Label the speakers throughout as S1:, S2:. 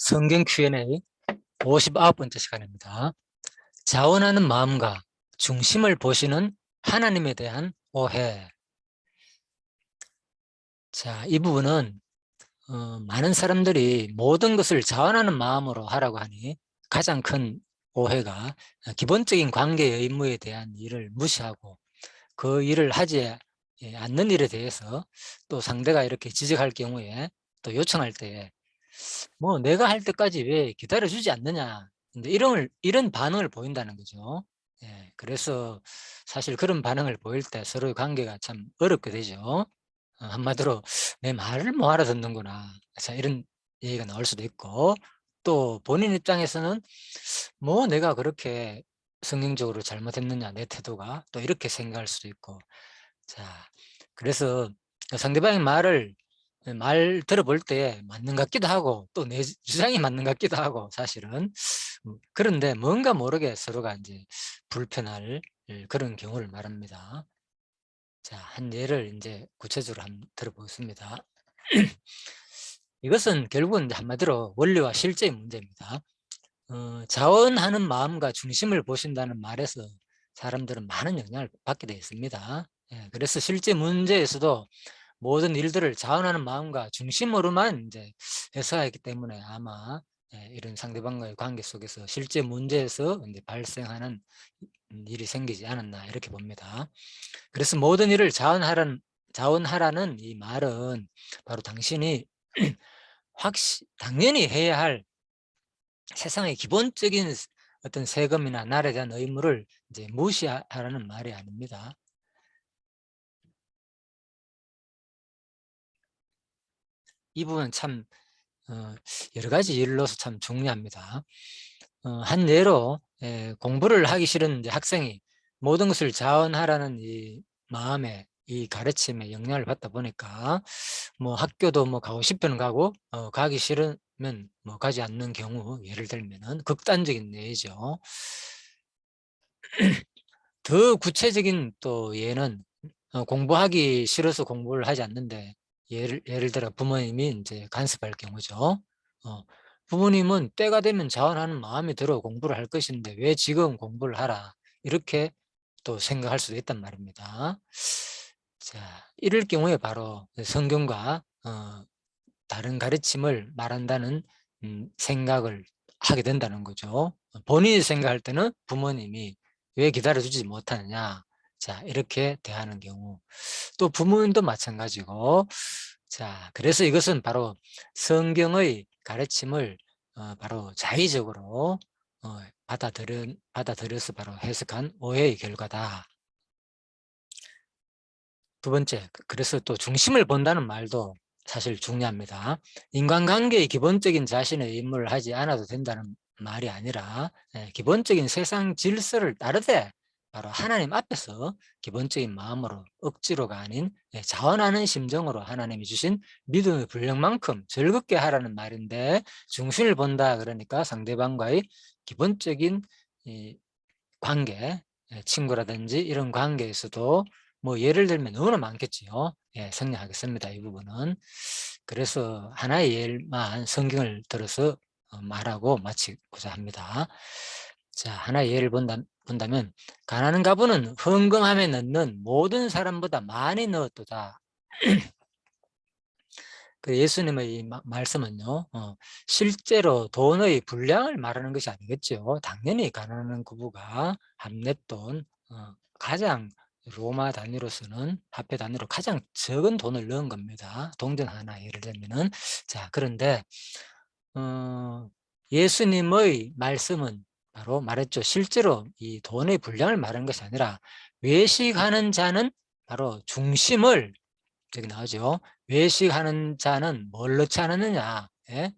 S1: 성경 Q&A 59번째 시간입니다. 자원하는 마음과 중심을 보시는 하나님에 대한 오해. 자, 이 부분은 많은 사람들이 모든 것을 자원하는 마음으로 하라고 하니 가장 큰 오해가 기본적인 관계의 의무에 대한 일을 무시하고 그 일을 하지 않는 일에 대해서 또 상대가 이렇게 지적할 경우에 또 요청할 때에 뭐 내가 할 때까지 왜 기다려주지 않느냐, 근데 이런 반응을 보인다는 거죠. 예, 그래서 사실 그런 반응을 보일 때 서로의 관계가 참 어렵게 되죠. 한마디로 내 말을 못 알아듣는구나, 자, 이런 얘기가 나올 수도 있고, 또 본인 입장에서는 뭐 내가 그렇게 성경적으로 잘못했느냐, 내 태도가, 또 이렇게 생각할 수도 있고. 자, 그래서 상대방의 말 들어볼 때 맞는 것 같기도 하고 또 내 주장이 맞는 것 같기도 하고 사실은. 그런데 뭔가 모르게 서로가 이제 불편할 그런 경우를 말합니다. 자, 한 예를 이제 구체적으로 한번 들어보겠습니다. 이것은 결국은 한마디로 원리와 실제의 문제입니다. 자원하는 마음과 중심을 보신다는 말에서 사람들은 많은 영향을 받게 되어 있습니다. 예, 그래서 실제 문제에서도 모든 일들을 자원하는 마음과 중심으로만 이제 해석하기 때문에 아마 이런 상대방과의 관계 속에서 실제 문제에서 이제 발생하는 일이 생기지 않았나 이렇게 봅니다. 그래서 모든 일을 자원하라는 이 말은 바로 당신이 당연히 해야 할 세상의 기본적인 어떤 세금이나 나라에 대한 의무를 이제 무시하라는 말이 아닙니다. 이 부분 참 여러 가지 일로서 참 중요합니다. 한 예로 공부를 하기 싫은 이제 학생이 모든 것을 자원하라는 이 마음에, 이 가르침에 영향을 받다 보니까 뭐 학교도 뭐 가고 싶으면 가고 가기 싫으면 뭐 가지 않는 경우, 예를 들면은 극단적인 예죠. 더 구체적인 또 예는 공부하기 싫어서 공부를 하지 않는데 예를 들어 부모님이 이제 간섭할 경우죠. 부모님은 때가 되면 자원하는 마음이 들어 공부를 할 것인데 왜 지금 공부를 하라, 이렇게 또 생각할 수도 있단 말입니다. 자, 이럴 경우에 바로 성경과 다른 가르침을 말한다는 생각을 하게 된다는 거죠. 본인이 생각할 때는 부모님이 왜 기다려주지 못하느냐, 자, 이렇게 대하는 경우, 또 부모님도 마찬가지고. 자, 그래서 이것은 바로 성경의 가르침을 바로 자의적으로 받아들여서 바로 해석한 오해의 결과다. 두 번째, 그래서 또 중심을 본다는 말도 사실 중요합니다. 인간관계의 기본적인 자신의 임무를 하지 않아도 된다는 말이 아니라 기본적인 세상 질서를 따르되 바로 하나님 앞에서 기본적인 마음으로, 억지로가 아닌 자원하는 심정으로 하나님이 주신 믿음의 분량만큼 즐겁게 하라는 말인데, 중심을 본다 그러니까 상대방과의 기본적인 관계, 친구라든지 이런 관계에서도 뭐 예를 들면 너무나 많겠지요. 예, 생략하겠습니다, 이 부분은. 그래서 하나의 예만 성경을 들어서 말하고 마치고자 합니다. 자, 하나의 예를 본다면 가난한 가부는 헌금함에 넣는 모든 사람보다 많이 넣었도다. 그 예수님의 이 말씀은요, 실제로 돈의 분량을 말하는 것이 아니겠죠. 당연히 가난한 부부가 한 냈돈, 가장 로마 단위로서는, 화폐 단위로 가장 적은 돈을 넣은 겁니다. 동전 하나 예를 들면은. 자, 그런데 예수님의 말씀은 바로 말했죠. 실제로 이 돈의 분량을 말하는 것이 아니라 외식하는 자는 바로 중심을, 여기 나오죠. 외식하는 자는 뭘 넣지 않았느냐? 예?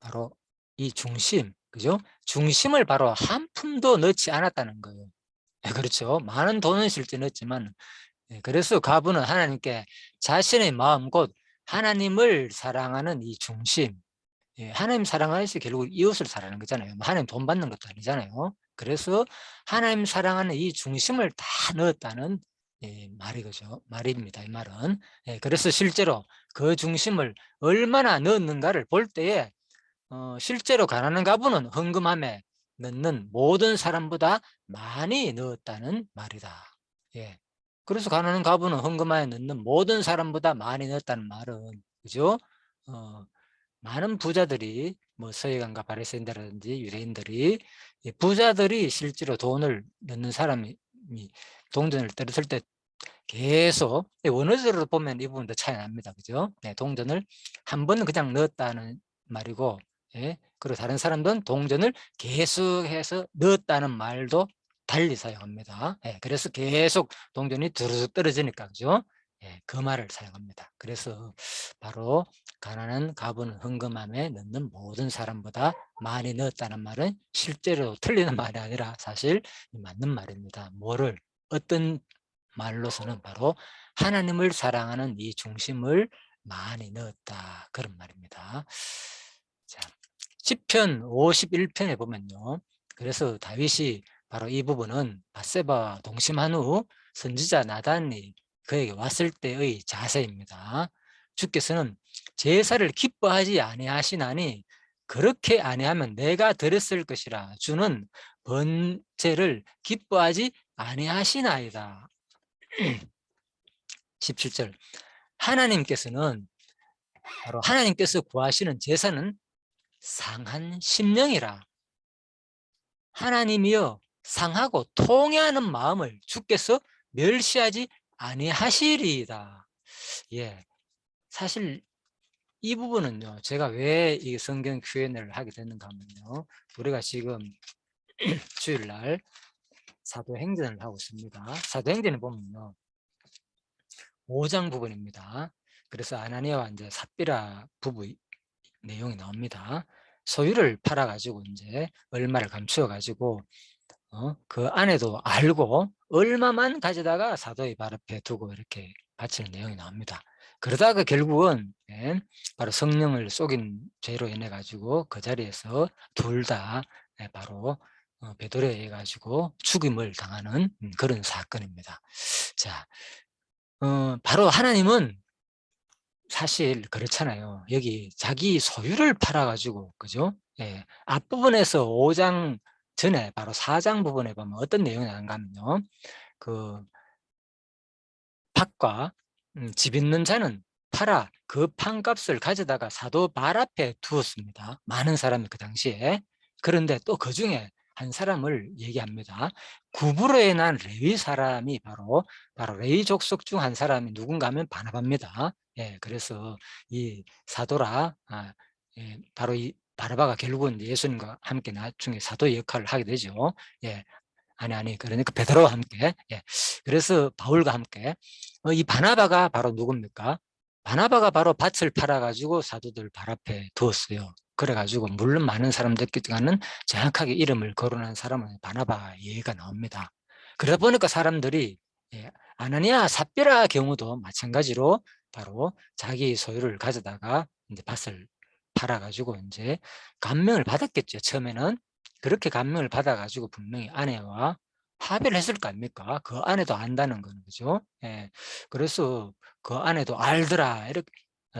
S1: 바로 이 중심, 그죠? 중심을 바로 한 푼도 넣지 않았다는 거예요. 예, 그렇죠. 많은 돈은 실제 넣었지만, 그래서 가부는 하나님께 자신의 마음, 곧 하나님을 사랑하는 이 중심, 하나님 사랑하는 것이 결국 이웃을 사랑하는 거잖아요. 하나님 돈 받는 것도 아니잖아요. 그래서 하나님 사랑하는 이 중심을 다 넣었다는 말입니다. 이 말은. 그래서 실제로 그 중심을 얼마나 넣었는가를 볼 때에 실제로 가난한 가부는 헌금함에 넣는 모든 사람보다 많이 넣었다는 말이다. 예. 그래서 가난한 가부는 헌금함에 넣는 모든 사람보다 많이 넣었다는 말은, 그죠? 많은 부자들이, 뭐 서기관과 바리새인들이라든지 유대인들이, 부자들이 실제로 돈을 넣는 사람이 동전을 떨었을 때 계속, 원어적으로 보면 이 부분도 차이 납니다. 그죠? 동전을 한 번은 그냥 넣었다는 말이고, 그리고 다른 사람들은 동전을 계속해서 넣었다는 말도 달리 사용합니다. 그래서 계속 동전이 두루둑 떨어지니까, 그죠? 그 말을 사용합니다. 그래서 바로 가난한 가부는 헌금함에 넣는 모든 사람보다 많이 넣었다는 말은 실제로 틀리는 말이 아니라 사실 맞는 말입니다. 어떤 말로서는 바로 하나님을 사랑하는 이 중심을 많이 넣었다, 그런 말입니다. 자, 시편 51편에 보면요, 그래서 다윗이 바로 이 부분은 밧세바와 동침한 후 선지자 나단이 그에게 왔을 때의 자세입니다. 주께서는 제사를 기뻐하지 아니하시나니 그렇게 아니하면 내가 드렸을 것이라. 주는 번제를 기뻐하지 아니하시나이다. 17절, 하나님께서는 바로 하나님께서 구하시는 제사는 상한 심령이라. 하나님이여 상하고 통회하는 마음을 주께서 멸시하지 아니하시리이다. 사실 이 부분은요, 제가 왜 이 성경 Q&A를 하게 됐는가 하면요, 우리가 지금 주일날 사도행전을 하고 있습니다. 사도행전을 보면요, 5장 부분입니다. 그래서 아나니아와 이제 삽비라 부부 내용이 나옵니다. 소유를 팔아가지고 이제 얼마를 감추어가지고 그 아내도 알고 얼마만 가져다가 사도의 발 앞에 두고 이렇게 바치는 내용이 나옵니다. 그러다가 결국은 바로 성령을 속인 죄로 인해 가지고 그 자리에서 둘 다 바로 베드로에 의해 가지고 죽임을 당하는 그런 사건입니다. 자, 바로 하나님은 사실 그렇잖아요. 여기 자기 소유를 팔아가지고, 그죠? 앞부분에서 5장 전에 바로 4장 부분에 보면 어떤 내용이 나는가 하면요, 그 밭과 집 있는 자는 팔아 그 판값을 가져다가 사도 발 앞에 두었습니다. 많은 사람이 그 당시에. 그런데 또 그 중에 한 사람을 얘기합니다. 구브로에 난 레위 사람이 바로 레위 족속 중 한 사람이 누군가 하면 바나바입니다. 그래서 이 사도라, 바로 이 바나바가 결국은 예수님과 함께 나중에 사도 역할을 하게 되죠. 그러니까 베드로와 함께. 그래서 바울과 함께. 이 바나바가 바로 누굽니까? 바나바가 바로 밭을 팔아가지고 사도들 발 앞에 두었어요. 그래가지고 물론 많은 사람들께는 정확하게 이름을 거론한 사람은 바나바 예가 나옵니다. 그러다 보니까 사람들이 아나니아 삽비라 경우도 마찬가지로 바로 자기 소유를 가져다가 이제 밭을 팔아가지고 이제 감명을 받았겠죠. 처음에는 그렇게 감명을 받아가지고 분명히 아내와 합의를 했을 거 아닙니까? 그 아내도 안다는 거는, 그죠? 그래서 그 아내도 알더라. 이렇게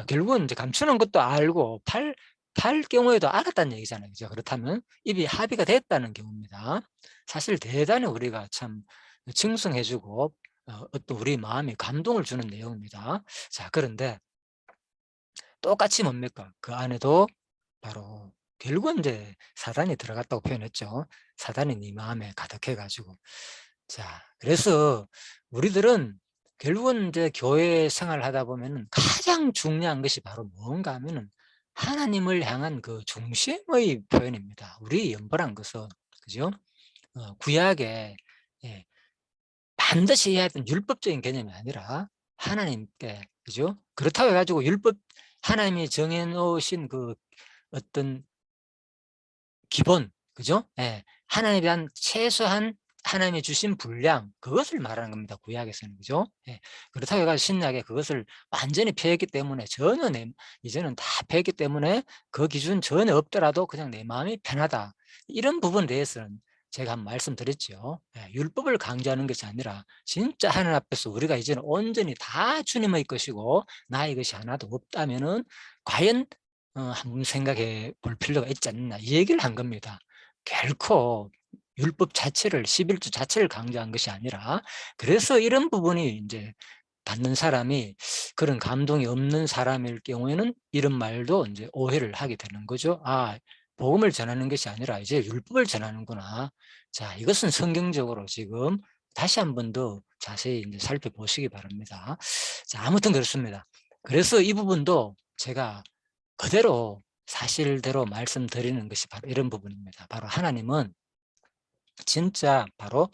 S1: 결국은 이제 감추는 것도 알고 팔 경우에도 알았다는 얘기잖아요. 그죠? 그렇다면 입이 합의가 됐다는 경우입니다. 사실 대단히 우리가 참 칭송해주고 어떤 우리 마음이 감동을 주는 내용입니다. 자, 그런데 똑같이 뭡니까? 그 안에도 바로 결국은 이제 사단이 들어갔다고 표현했죠. 사단이 네 마음에 가득해가지고. 자, 그래서 우리들은 결국은 이제 교회 생활을 하다 보면은 가장 중요한 것이 바로 뭔가 하면은 하나님을 향한 그 중심의 표현입니다. 우리 연보란 것은, 그죠? 구약에 반드시 해야 되는 율법적인 개념이 아니라 하나님께, 그죠? 그렇다고 해가지고 하나님이 정해놓으신 그 어떤 기본, 그죠? 하나님에 대한 최소한 하나님이 주신 분량, 그것을 말하는 겁니다. 구약에서는, 그죠? 그렇다고 해가지고 신약에 그것을 완전히 폐했기 때문에 이제는 다 폐했기 때문에 그 기준 전혀 없더라도 그냥 내 마음이 편하다. 이런 부분에 대해서는 제가 한번 말씀드렸죠. 율법을 강조하는 것이 아니라 진짜 하나님 앞에서 우리가 이제는 온전히 다 주님의 것이고 나의 것이 하나도 없다면은 과연 한번 생각해 볼 필요가 있지 않나, 이 얘기를 한 겁니다. 결코 율법 자체를, 11조 자체를 강조한 것이 아니라, 그래서 이런 부분이 이제 받는 사람이 그런 감동이 없는 사람일 경우에는 이런 말도 이제 오해를 하게 되는 거죠. 아, 복음을 전하는 것이 아니라 이제 율법을 전하는구나. 자, 이것은 성경적으로 지금 다시 한 번 더 자세히 이제 살펴보시기 바랍니다. 자, 아무튼 그렇습니다. 그래서 이 부분도 제가 그대로 사실대로 말씀드리는 것이 바로 이런 부분입니다. 바로 하나님은 진짜 바로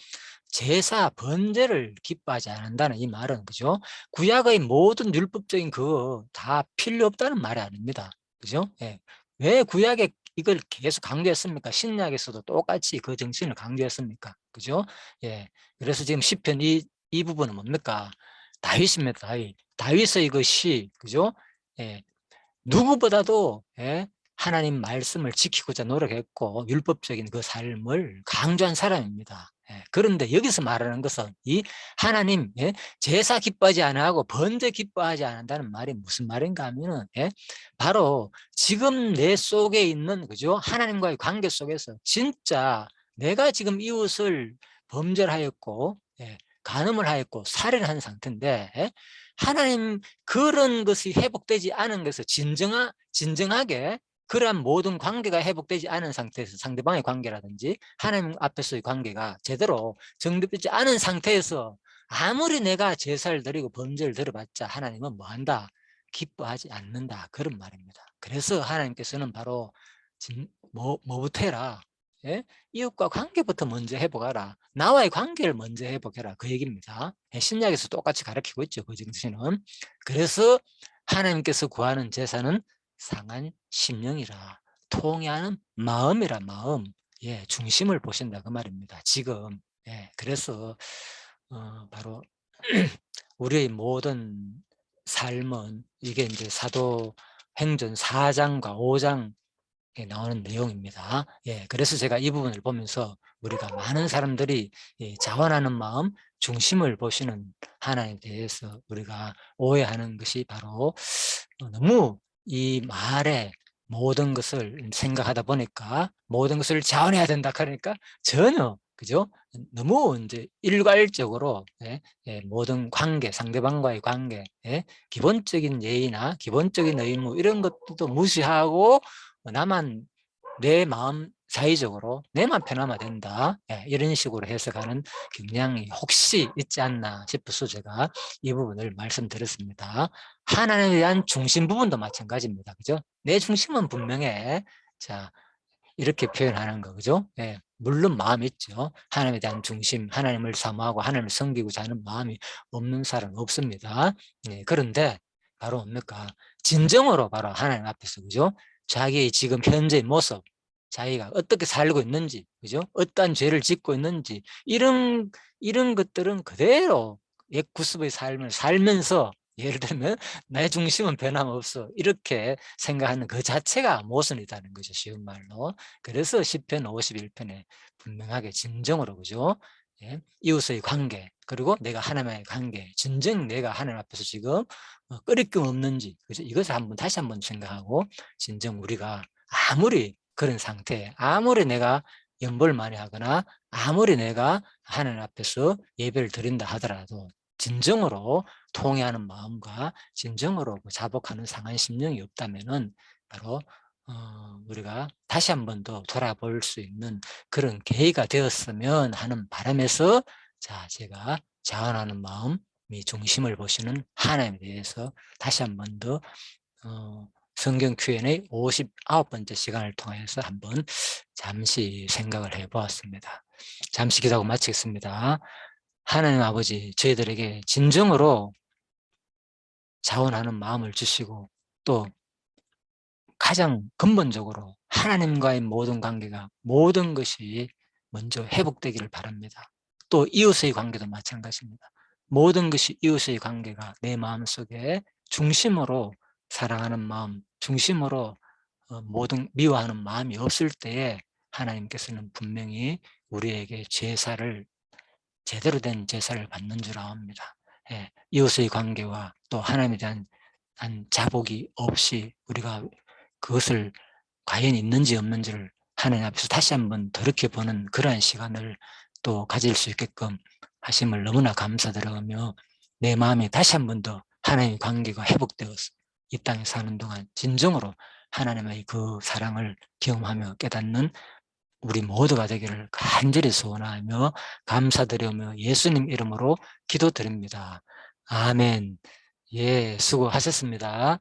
S1: 제사 번제를 기뻐하지 않는다는 이 말은, 그죠? 구약의 모든 율법적인 그거 다 필요 없다는 말이 아닙니다. 그죠? 예. 왜 구약에 이걸 계속 강조했습니까? 신약에서도 똑같이 그 정신을 강조했습니까? 그죠? 예. 그래서 지금 시편 이 부분은 뭡니까? 다윗입니다. 다윗의 그 시, 그죠? 예. 누구보다도 하나님 말씀을 지키고자 노력했고 율법적인 그 삶을 강조한 사람입니다. 그런데 여기서 말하는 것은 이 하나님 제사 기뻐하지 않고 번제 기뻐하지 않는다는 말이 무슨 말인가 하면은 바로 지금 내 속에 있는, 그죠, 하나님과의 관계 속에서 진짜 내가 지금 이웃을 범죄하였고 간음을 하였고 살인을 한 상태인데 하나님 그런 것이 회복되지 않은 것을 진정하게 그러한 모든 관계가 회복되지 않은 상태에서, 상대방의 관계라든지 하나님 앞에서의 관계가 제대로 정립되지 않은 상태에서 아무리 내가 제사를 드리고 번제를 드려봤자 하나님은 뭐한다? 기뻐하지 않는다, 그런 말입니다. 그래서 하나님께서는 바로 뭐부터 해라? 이웃과 관계부터 먼저 회복하라. 나와의 관계를 먼저 회복해라, 그 얘기입니다. 신약에서 똑같이 가르치고 있죠, 그 정신은. 그래서 하나님께서 구하는 제사는 상한 심령이라, 통회하는 마음이라, 마음. 중심을 보신다, 그 말입니다, 지금. 그래서 바로 우리의 모든 삶은 이게 이제 사도행전 4장과 5장 나오는 내용입니다. 그래서 제가 이 부분을 보면서 우리가 많은 사람들이 자원하는 마음, 중심을 보시는 하나님에 대해서 우리가 오해하는 것이 바로 너무 이 말에 모든 것을 생각하다 보니까 모든 것을 자원해야 된다 그러니까 전혀, 그죠? 너무 이제 일괄적으로 모든 관계, 상대방과의 관계, 기본적인 예의나 기본적인 의무 이런 것도 무시하고 나만 내 마음 사이적으로 내만 편하면 된다, 이런 식으로 해석하는 경향이 혹시 있지 않나 싶어서 제가 이 부분을 말씀드렸습니다. 하나님에 대한 중심 부분도 마찬가지입니다. 그죠? 내 중심은 분명해. 자, 이렇게 표현하는 거, 그죠? 물론 마음이 있죠. 하나님에 대한 중심, 하나님을 사모하고 하나님을 섬기고자 하는 마음이 없는 사람은 없습니다. 그런데 바로 뭡니까? 진정으로 바로 하나님 앞에서, 그죠? 자기의 지금 현재의 모습, 자기가 어떻게 살고 있는지, 그죠? 어떠한 죄를 짓고 있는지, 이런 것들은 그대로 옛 구습의 삶을 살면서, 예를 들면 내 중심은 변함없어, 이렇게 생각하는 그 자체가 모순이라는 거죠, 쉬운 말로. 그래서 시편 51편에 분명하게 진정으로, 그죠? 이웃의 관계, 그리고 내가 하나님의 관계, 진정 내가 하나님 앞에서 지금 끄리낌 없는지, 그죠? 이것을 다시 한번 생각하고, 진정 우리가 아무리 그런 상태, 아무리 내가 연보를 많이 하거나 아무리 내가 하나님 앞에서 예배를 드린다 하더라도 진정으로 통회하는 마음과 진정으로 자복하는 상한 심령이 없다면은 바로 우리가 다시 한 번 더 돌아볼 수 있는 그런 계기가 되었으면 하는 바람에서, 자, 제가 자원하는 마음이 중심을 보시는 하나님에 대해서 다시 한 번 더 성경 Q&A 59번째 시간을 통해서 한번 잠시 생각을 해보았습니다. 잠시 기도하고 마치겠습니다. 하나님 아버지, 저희들에게 진정으로 자원하는 마음을 주시고 또 가장 근본적으로 하나님과의 모든 관계가, 모든 것이 먼저 회복되기를 바랍니다. 또 이웃의 관계도 마찬가지입니다. 모든 것이 이웃의 관계가 내 마음속에 중심으로 사랑하는 마음, 중심으로 모든 미워하는 마음이 없을 때에 하나님께서는 분명히 우리에게 제사를 제대로 된 제사를 받는 줄 압니다. 예, 이웃의 관계와 또 하나님에 대한 자복이 없이 우리가 그것을 과연 있는지 없는지를 하나님 앞에서 다시 한번 돌이켜보는 그러한 시간을 또 가질 수 있게끔 하심을 너무나 감사드리며 내 마음이 다시 한 번 더 하나님의 관계가 회복되어서 이 땅에 사는 동안 진정으로 하나님의 그 사랑을 경험하며 깨닫는 우리 모두가 되기를 간절히 소원하며 감사드리며 예수님 이름으로 기도드립니다. 아멘. 예, 수고하셨습니다.